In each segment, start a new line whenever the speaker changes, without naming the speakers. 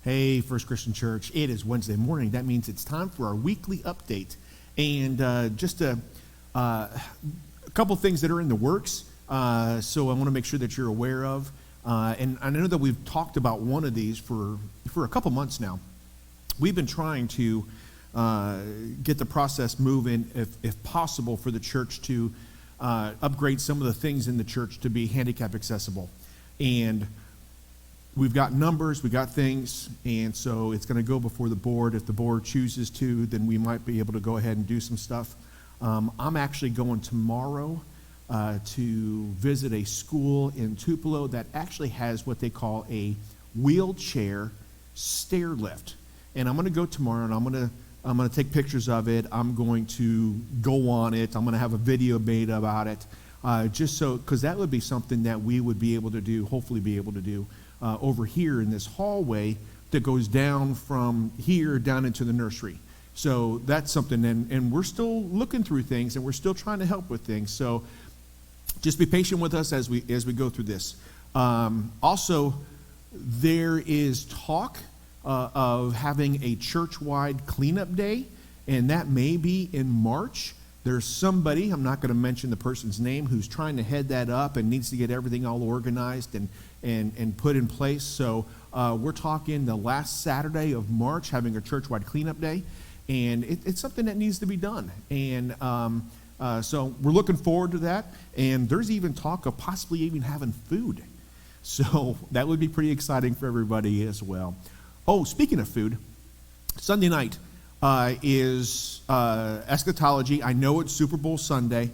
Hey, First Christian Church, it is Wednesday morning. That means it's time for our weekly update. And just a couple things that are in the works, so I want to make sure that you're aware of. And I know that we've talked about one of these for a couple months now. We've been trying to get the process moving, if possible, for the church to upgrade some of the things in the church to be handicap accessible. And we've got numbers, we got things, and so it's going to go before the board. If the board chooses to, then we might be able to go ahead and do some stuff. I'm actually going tomorrow to visit a school in Tupelo that actually has what they call a wheelchair stair lift. And I'm going to go tomorrow, and I'm going to take pictures of it. I'm going to go on it. I'm going to have a video made about it, just so, because that would be something that we would be able to do, hopefully be able to do, over here in this hallway that goes down from here down into the nursery. So that's something, and we're still looking through things, and we're still trying to help with things. So just be patient with us as we go through this. Also, there is talk of having a church-wide cleanup day, and that may be in March. There's somebody, I'm not going to mention the person's name, who's trying to head that up and needs to get everything all organized and put in place. So we're talking the last Saturday of March, having a church-wide cleanup day, and it's something that needs to be done. And so we're looking forward to that, and there's even talk of possibly even having food. So that would be pretty exciting for everybody as well. Oh, speaking of food, Sunday night is eschatology. I know it's Super Bowl Sunday.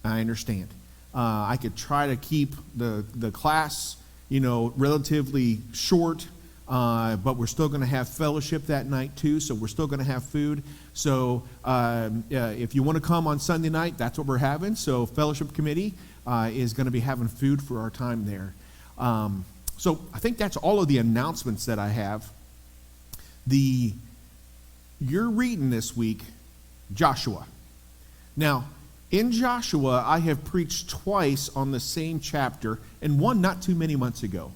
I understand. I could try to keep the class, relatively short, but we're still going to have fellowship that night too, so we're still going to have food. So if you want to come on Sunday night, that's what we're having. So Fellowship Committee is going to be having food for our time there. So I think that's all of the announcements that I have. You're reading this week Joshua. Now, in Joshua, I have preached twice on the same chapter, and one not too many months ago.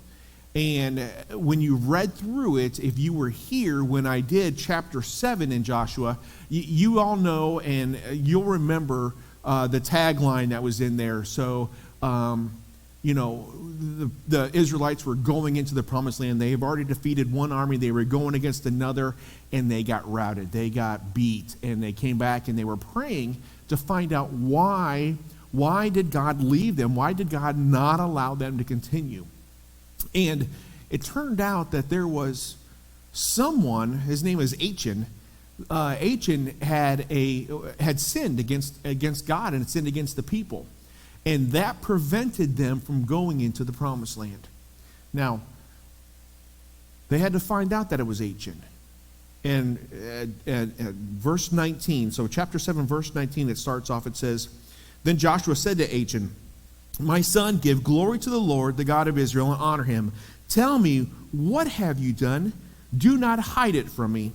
And when you read through it, if you were here when I did chapter 7 in Joshua, you all know, and you'll remember the tagline that was in there. So, the Israelites were going into the promised land. They have already defeated one army. They were going against another, and they got routed. They got beat, and they came back, and they were praying to find out why did God leave them? Why did God not allow them to continue? And it turned out that there was someone, his name is Achan. Achan had sinned against God and sinned against the people. And that prevented them from going into the promised land. Now, they had to find out that it was Achan. And verse 19, so chapter 7, verse 19, it starts off, it says, "Then Joshua said to Achan, 'My son, give glory to the Lord, the God of Israel, and honor him. Tell me, what have you done? Do not hide it from me.'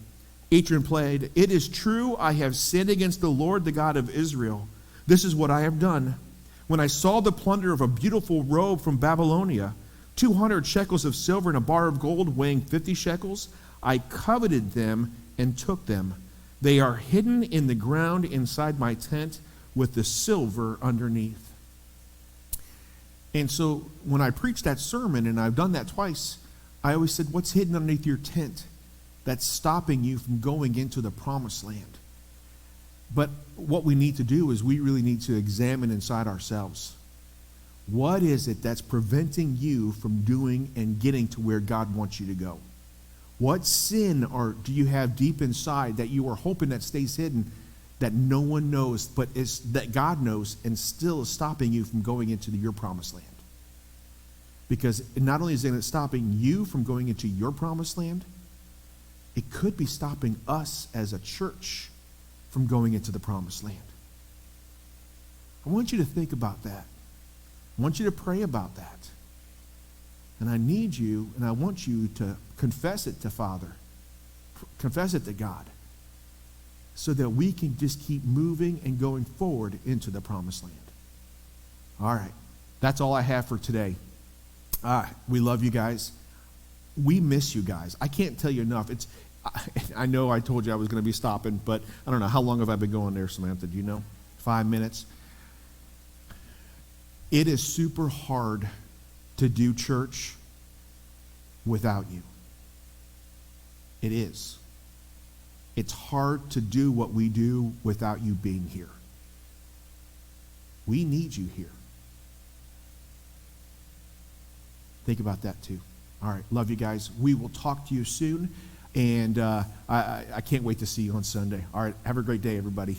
Achan replied, 'It is true, I have sinned against the Lord, the God of Israel. This is what I have done. When I saw the plunder of a beautiful robe from Babylonia, 200 shekels of silver and a bar of gold weighing 50 shekels, I coveted them and took them. They are hidden in the ground inside my tent with the silver underneath.'" And so when I preached that sermon, and I've done that twice, I always said, what's hidden underneath your tent that's stopping you from going into the promised land? But what we need to do is we really need to examine inside ourselves. What is it that's preventing you from doing and getting to where God wants you to go? What sin do you have deep inside that you are hoping that stays hidden, that no one knows, but that God knows, and still is stopping you from going into your promised land? Because not only is it stopping you from going into your promised land, it could be stopping us as a church from going into the promised land. I want you to think about that. I want you to pray about that. And I need you, and I want you to confess it to Father. Confess it to God. So that we can just keep moving and going forward into the promised land. All right. That's all I have for today. We love you guys. we miss you guys. I can't tell you enough. I know I told you I was going to be stopping, but I don't know. How long have I been going there, Samantha? Do you know? 5 minutes? It is super hard to do church without you. It is. It's hard to do what we do without you being here. We need you here. Think about that too. All right, love you guys. We will talk to you soon, and I can't wait to see you on Sunday. All right, have a great day, everybody.